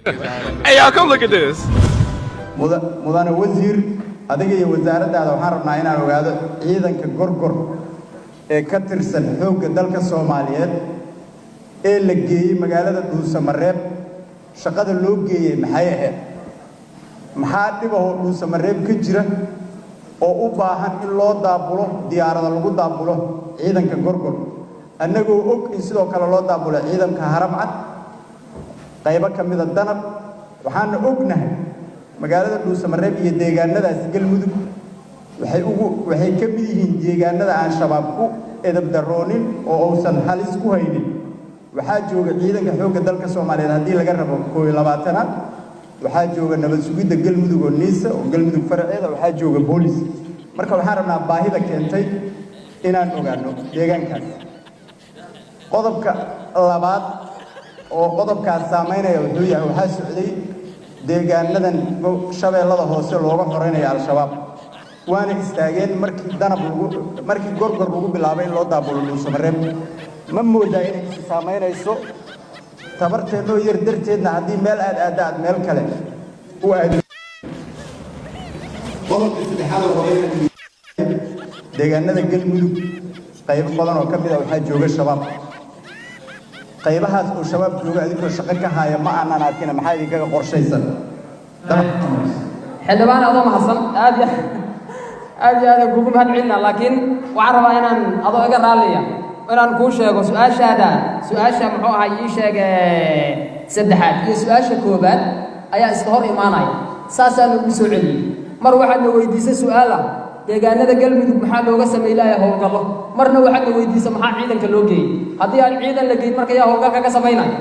Hey, y'all, come look at this. mudane wasiir adiga iyo wasaaraddaada waxaan rabnaa inaan ogaado ciidanka gorgor ee ka tirsan xoogga dalka Soomaaliyeed ee la geeyay magaalada Dhuusamareeb shaqada loo geeyay maxay ahayd maxaa dhibaho Dhuusamareeb ka jira oo u baahan in loo daabulo diyaarada lagu daabulo ciidanka gorgor annagoo og in sidoo kale loo daabulo ciidanka Haramcad qaybo ka mid ah danab waxaan ognahay magaalada Dhuusamareeb iyo deegaanadaas galmudug waxay ka mid yihiin deegaanada aan shabaab ku edab daroonin oo uusan halis ku haynin waxaa jooga ciidanka xoogga dalka Soomaaliyeed haddii laga rabo 22 waxaa jooga nabad sugidda galmudug oo niisa oo galmudug faraceeda waxaa jooga booliis marka waxaan rabnaa baahida keentay inaan ogaano deegaankaas qodobka labaad oo qodobkaas saameynaya wuxuu yahay waxaa socday deegaanadan shabeellada hoose looga xoreynaya al-shabaab waana istaageen markii gorgor lagu bilaabay in loo daabulo Dhuusamareeb ma moodaa inay is saameynayso tabarteennoo yar darteedna haddii meel aad meel kale u aado qodobka saddexaad oo deegaanada galmudug qaybo badan oo ka mid ah waxaa jooga shabaab qaybahaas oo shabaab jooga adigoo shaqo ka haya ma aanan arkina maxaa idinkaga qorshaysan xildhibaan adoo mahadsan aad kugu mahadcelina laakiin waxaan rabaa inaan adoo iga raaliya inaan kuu sheego su-aasha muxuu ahaa ii sheeg saddexaad iyo su-aasha koobaad ayaa iska hor imaanaya saasaan ugu soo celiyey mar waxaad na weydiisay su-aala deegaanada galmudug maxaa looga sameeyay howlgallo marna waxaad na weydiisay maxaa ciidanka loo geeyay haddii aan ciidan la geeyin marka yaa howlgalka ka sameynaya